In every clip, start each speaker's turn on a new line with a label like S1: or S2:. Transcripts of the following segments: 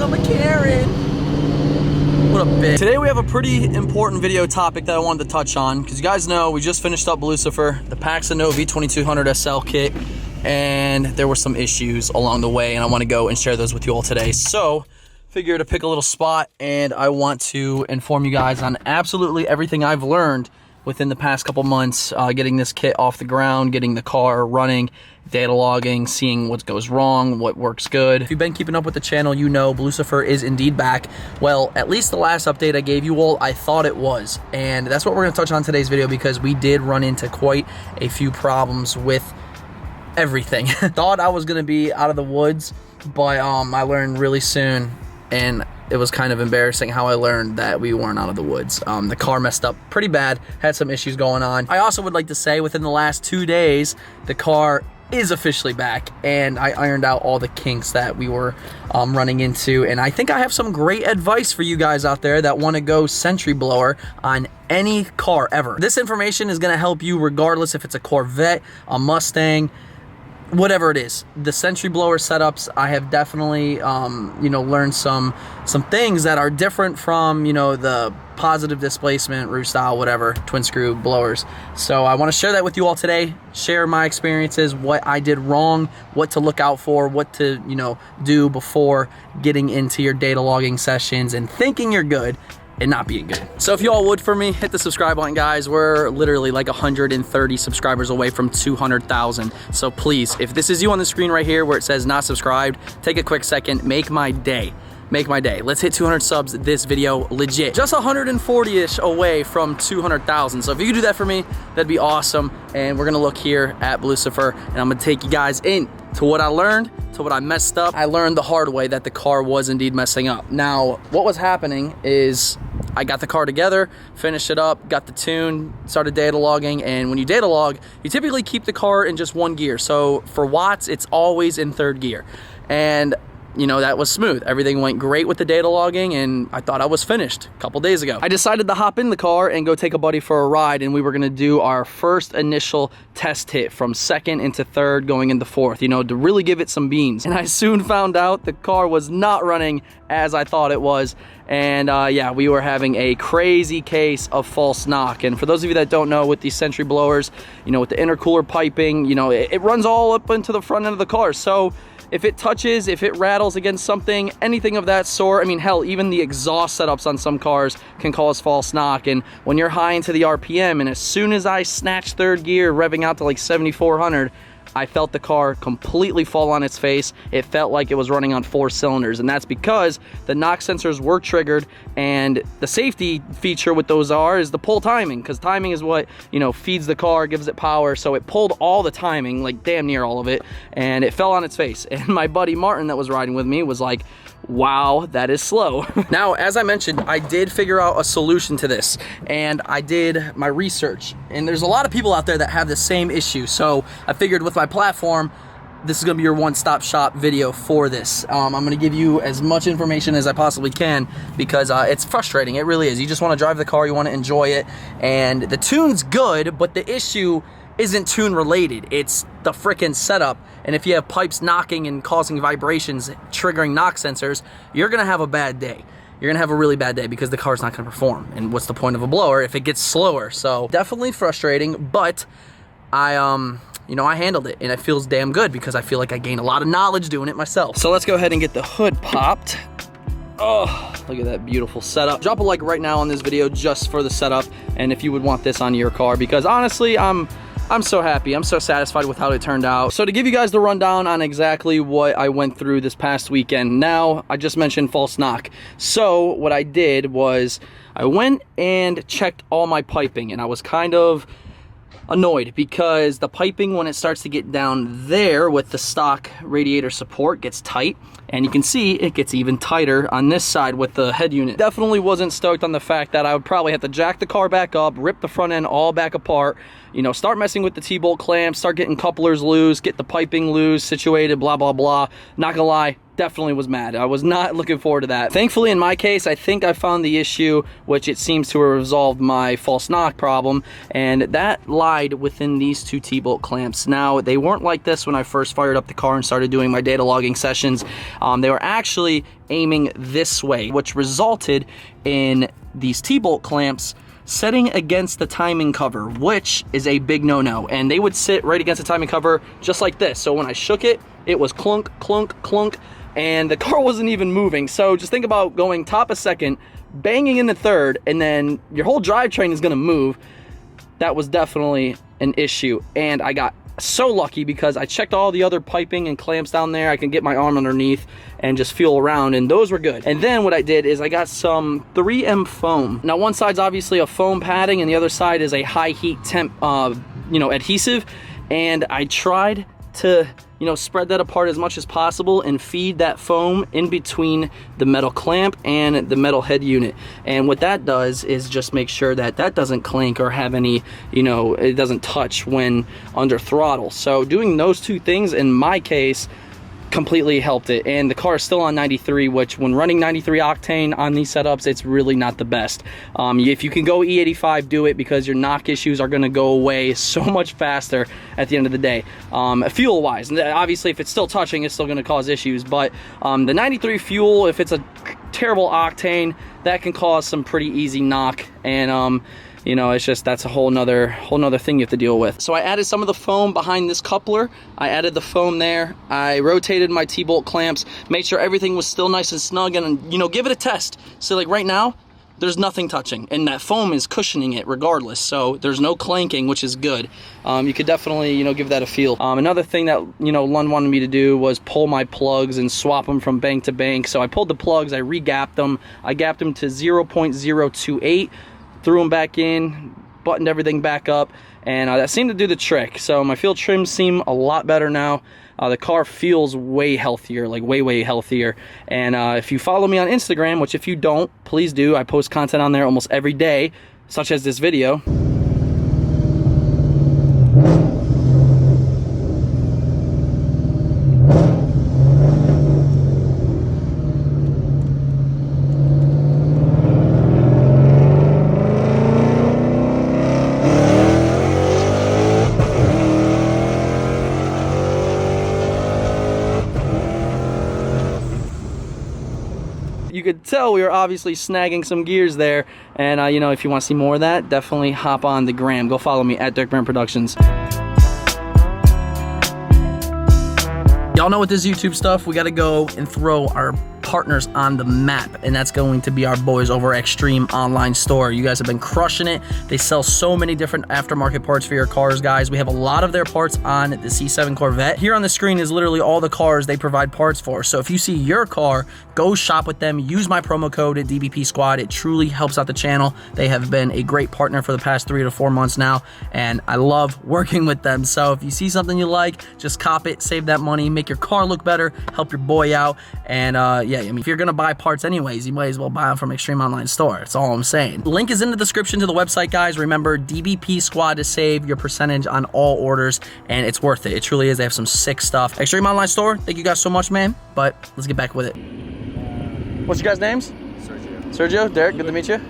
S1: I'm a Karen. What a bitch. Today we have a pretty important video topic that I wanted to touch on, because you guys know we just finished up Lucifer, the Paxton Novi 2200 SL kit, and there were some issues along the way, and I want to go and share those with you all today. So figure to pick a little spot, and I want to inform you guys on absolutely everything I've learned within the past couple months, getting this kit off the ground, getting the car running, data logging, seeing what goes wrong, what works good. If you've been keeping up with the channel, you know Lucifer is indeed back. Well, at least the last update I gave you all, I thought it was. And that's what we're gonna touch on today's video, because we did run into quite a few problems with everything. Thought I was gonna be out of the woods, but I learned really soon, and it was kind of embarrassing how I learned that we weren't out of the woods. The car messed up pretty bad, had some issues going on. I also would like to say within the last 2 days, the car is officially back, and I ironed out all the kinks that we were running into. And I think I have some great advice for you guys out there that want to go Sentry Blower on any car ever. This information is going to help you regardless if it's a Corvette, a Mustang, whatever it is. The Sentry Blower setups, I have definitely you know, learned some things that are different from, you know, the positive displacement, roof style, whatever, twin screw blowers. So I want to share that with you all today, share my experiences, what I did wrong, what to look out for, what to, you know, do before getting into your data logging sessions and thinking you're good and not being good. So if you all would for me, hit the subscribe button, guys. We're literally like 130 subscribers away from 200,000. So please, if this is you on the screen right here where it says not subscribed, take a quick second, make my day. Make my day. Let's hit 200 subs this video legit. Just 140-ish away from 200,000. So if you could do that for me, that'd be awesome. And we're gonna look here at Lucifer, and I'm gonna take you guys in to what I learned, to what I messed up. I learned the hard way that the car was indeed messing up. Now, what was happening is I got the car together, finished it up, got the tune, started data logging, and when you data log, you typically keep the car in just one gear. So for watts, it's always in third gear. And you know, that was smooth. Everything went great with the data logging, and I thought I was finished a couple days ago. I decided to hop in the car and go take a buddy for a ride, and we were gonna do our first initial test hit from second into third, going into fourth, you know, to really give it some beans. And I soon found out the car was not running as I thought it was. And yeah, we were having a crazy case of false knock. And for those of you that don't know, with these Sentry Blowers, you know, with the intercooler piping, you know, it runs all up into the front end of the car. So if it touches, if it rattles against something, anything of that sort, I mean, hell, even the exhaust setups on some cars can cause false knock. And when you're high into the RPM, and as soon as I snatched third gear, revving out to like 7,400, I felt the car completely fall on its face. It felt like it was running on 4 cylinders, and that's because the knock sensors were triggered, and the safety feature with those is the pull timing, because timing is what, you know, feeds the car, gives it power. So it pulled all the timing, like damn near all of it, and it fell on its face. And my buddy Martin that was riding with me was like, wow, that is slow. Now, as I mentioned, I did figure out a solution to this, and I did my research, and there's a lot of people out there that have the same issue. So I figured with my platform, this is gonna be your one-stop shop video for this. I'm gonna give you as much information as I possibly can, because it's frustrating, it really is. You just wanna drive the car, you wanna enjoy it, and the tune's good, but the issue isn't tune related, it's the frickin' setup. And if you have pipes knocking and causing vibrations, triggering knock sensors, you're gonna have a bad day. You're gonna have a really bad day, because the car's not gonna perform. And what's the point of a blower if it gets slower? So definitely frustrating, but you know, I handled it, and it feels damn good, because I feel like I gained a lot of knowledge doing it myself. So let's go ahead and get the hood popped. Oh, look at that beautiful setup. Drop a like right now on this video just for the setup, and if you would want this on your car, because honestly, I'm so happy. I'm so satisfied with how it turned out. So to give you guys the rundown on exactly what I went through this past weekend. Now, I just mentioned false knock. So what I did was I went and checked all my piping, and I was kind of annoyed because the piping, when it starts to get down there with the stock radiator support, gets tight, and you can see it gets even tighter on this side with the head unit. Definitely wasn't stoked on the fact that I would probably have to jack the car back up, rip the front end all back apart, you know, start messing with the T-bolt clamps, start getting couplers loose, get the piping loose, situated, blah, blah, blah. Not gonna lie, definitely was mad. I was not looking forward to that. Thankfully, in my case, I think I found the issue, which it seems to have resolved my false knock problem, and that lied within these two T-bolt clamps. Now, they weren't like this when I first fired up the car and started doing my data logging sessions. They were actually aiming this way, which resulted in these T-bolt clamps setting against the timing cover, which is a big no-no. And they would sit right against the timing cover just like this. So when I shook it, it was clunk, clunk, clunk, and the car wasn't even moving. So just think about going top of second, banging into third, and then your whole drivetrain is gonna move. That was definitely an issue. And I got so lucky because I checked all the other piping and clamps down there. I can get my arm underneath and just feel around, and those were good. And then what I did is I got some 3M foam. Now one side's obviously a foam padding and the other side is a high heat temp adhesive, and I tried to spread that apart as much as possible and feed that foam in between the metal clamp and the metal head unit. And what that does is just make sure that that doesn't clink or have any, it doesn't touch when under throttle. So doing those two things in my case completely helped it. And the car is still on 93, which when running 93 octane on these setups, it's really not the best. If you can go E85, do it, because your knock issues are going to go away so much faster at the end of the day, fuel wise. And obviously if it's still touching, it's still going to cause issues, but the 93 fuel, if it's a terrible octane, that can cause some pretty easy knock. And it's just, that's a whole nother thing you have to deal with. So I added some of the foam behind this coupler. I added the foam there. I rotated my T-bolt clamps, made sure everything was still nice and snug, and give it a test. So like right now, there's nothing touching, and that foam is cushioning it regardless. So there's no clanking, which is good. You could definitely, give that a feel. Another thing that, Lund wanted me to do was pull my plugs and swap them from bank to bank. So I pulled the plugs, I re-gapped them. I gapped them to 0.028. Threw them back in, buttoned everything back up, and that seemed to do the trick. So my field trims seem a lot better now. The car feels way healthier, like way healthier. And if you follow me on Instagram, which if you don't, please do. I post content on there almost every day, such as this video. You could tell we were obviously snagging some gears there, and if you want to see more of that, definitely hop on the gram. Go follow me at DerekBaranProductions. Y'all know with this YouTube stuff, we got to go and throw our partners on the map, and that's going to be our boys over at Extreme Online Store. You guys have been crushing it. They sell so many different aftermarket parts for your cars, guys. We have a lot of their parts on the C7 Corvette. Here on the screen is literally all the cars they provide parts for. So if you see your car, go shop with them. Use my promo code at DBPSQUAD. It truly helps out the channel. They have been a great partner for the past 3 to 4 months now, and I love working with them. So if you see something you like, just cop it, save that money, make your car look better, help your boy out. And yeah, I mean, if you're gonna buy parts anyways, you might as well buy them from Extreme Online Store. That's all I'm saying. Link is in the description to the website, guys. Remember, DBPSQUAD to save your percentage on all orders, and it's worth it. It truly is. They have some sick stuff. Extreme Online Store, thank you guys so much, man. But let's get back with it. What's your guys' names? Sergio. Sergio, Derek, good to meet you.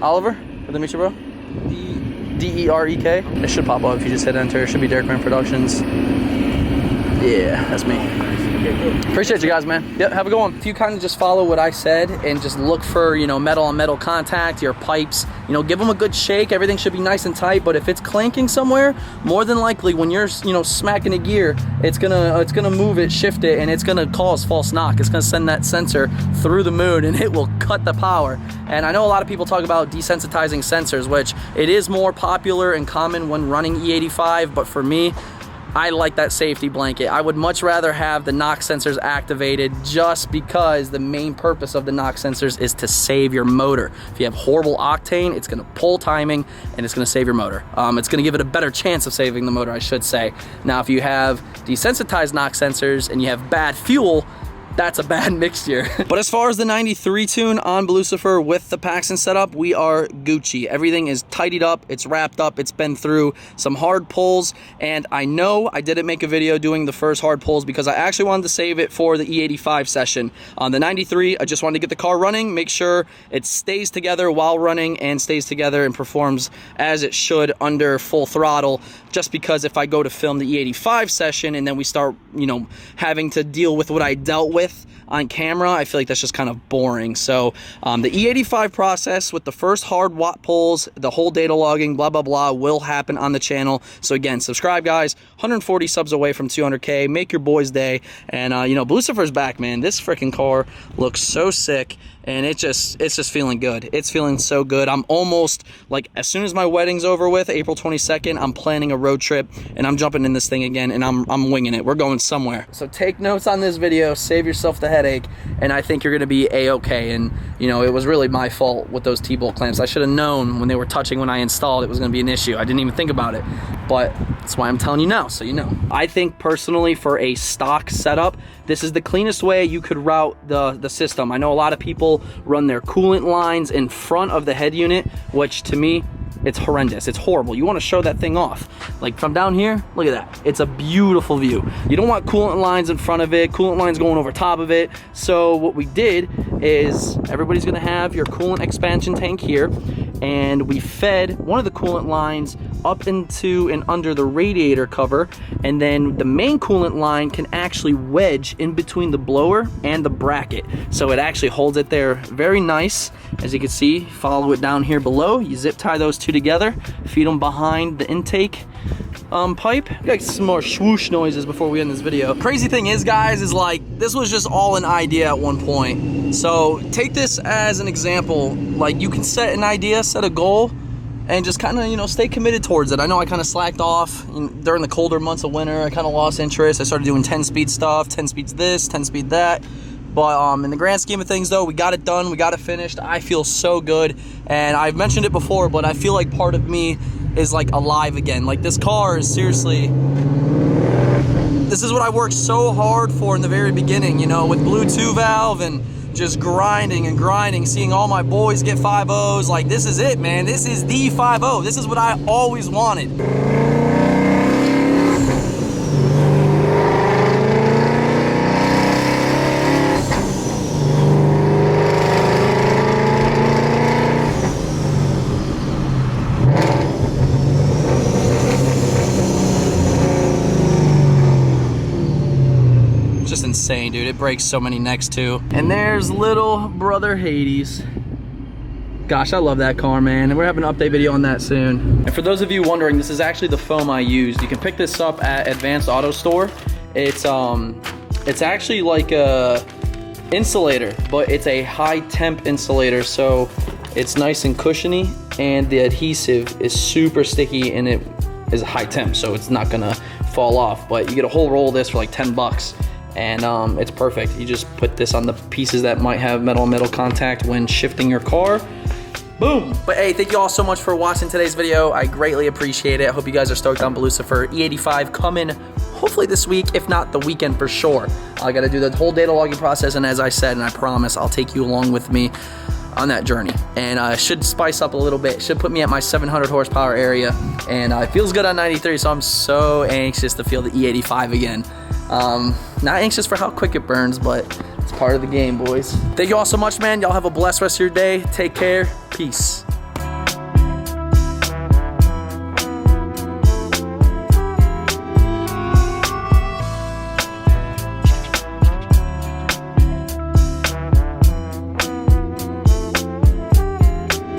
S1: Oliver, good to meet you, bro. D-E-R-E-K. It should pop up if you just hit enter. It should be DerekBaranProductions. Yeah, that's me. Appreciate you guys, man. Yep, have a good one. If you kind of just follow what I said and just look for, metal on metal contact, your pipes, give them a good shake. Everything should be nice and tight, but if it's clanking somewhere, more than likely when you're, smacking a gear, it's gonna move it, shift it, and it's gonna cause false knock. It's gonna send that sensor through the moon, and it will cut the power. And I know a lot of people talk about desensitizing sensors, which it is more popular and common when running E85, but for me, I like that safety blanket. I would much rather have the knock sensors activated, just because the main purpose of the knock sensors is to save your motor. If you have horrible octane, it's gonna pull timing and it's gonna save your motor. It's gonna give it a better chance of saving the motor, I should say. Now, if you have desensitized knock sensors and you have bad fuel, that's a bad mixture. But as far as the 93 tune on Lucifer with the Paxton setup, we are Gucci. Everything is tidied up, it's wrapped up, it's been through some hard pulls, and I know I didn't make a video doing the first hard pulls because I actually wanted to save it for the E85 session. On the 93, I just wanted to get the car running, make sure it stays together while running and stays together and performs as it should under full throttle, just because if I go to film the E85 session and then we start, you know, having to deal with what I dealt with on camera, I feel like that's just kind of boring. So the E85 process with the first hard WOT pulls, the whole data logging, blah, blah, blah, will happen on the channel. So again, subscribe, guys. 140 subs away from 200K. Make your boys' day. And, you know, Lucifer's back, man. This freaking car looks so sick. And it's just feeling good. It's feeling so good. I'm almost, like, as soon as my wedding's over with, April 22nd, I'm planning a road trip, and I'm jumping in this thing again, and I'm winging it. We're going somewhere. So take notes on this video, save yourself the headache, and I think you're gonna be A-okay. And, you know, it was really my fault with those T-bolt clamps. I should have known when they were touching when I installed it was gonna be an issue. I didn't even think about it, but that's why I'm telling you now, so you know. I think personally for a stock setup, this is the cleanest way you could route the system. I know a lot of people run their coolant lines in front of the head unit, which to me, it's horrendous. It's horrible. You want to show that thing off. Like from down here, look at that. It's a beautiful view. You don't want coolant lines in front of it, coolant lines going over top of it. So what we did is everybody's gonna have your coolant expansion tank here, and we fed one of the coolant lines up into and under the radiator cover, and then the main coolant line can actually wedge in between the blower and the bracket. So it actually holds it there very nice. As you can see, follow it down here below. You zip tie those two together, feed them behind the intake pipe. Got some more swoosh noises before we end this video. Crazy thing is, guys, is like, this was just all an idea at one point. So take this as an example. Like, you can set an idea, set a goal, and just kind of, you know, stay committed towards it. I know I kind of slacked off during the colder months of winter. I kind of lost interest. I started doing 10-speed stuff, 10 speeds this, 10 speed that. But in the grand scheme of things, though, we got it done, we got it finished. I feel so good, and I've mentioned it before, but I feel like part of me is like alive again. Like, this car is seriously, this is what I worked so hard for in the very beginning, you know, with Blue 2 valve and just grinding and grinding, seeing all my boys get 5.0s. Like, this is it, man. This is the 5.0. This is what I always wanted. Just insane, dude. It breaks so many necks too. And there's little brother Hades. Gosh, I love that car, man. And we're having an update video on that soon. And for those of you wondering, this is actually the foam I used. You can pick this up at Advanced Auto Store. It's actually like a insulator, but it's a high temp insulator, so it's nice and cushiony, and the adhesive is super sticky, and it is high temp, so it's not gonna fall off. But you get a whole roll of this for like 10 bucks. And it's perfect. You just put this on the pieces that might have metal-on-metal contact when shifting your car. Boom. But hey, thank you all so much for watching today's video. I greatly appreciate it. I hope you guys are stoked on Lucifer. E85 coming hopefully this week, if not the weekend for sure. I got to do the whole data logging process, and as I said, and I promise, I'll take you along with me on that journey. And should spice up a little bit. Should put me at my 700 horsepower area. And it feels good on 93, so I'm so anxious to feel the E85 again. Not anxious for how quick it burns, but it's part of the game, boys. Thank you all so much, man. Y'all have a blessed rest of your day. Take care. Peace.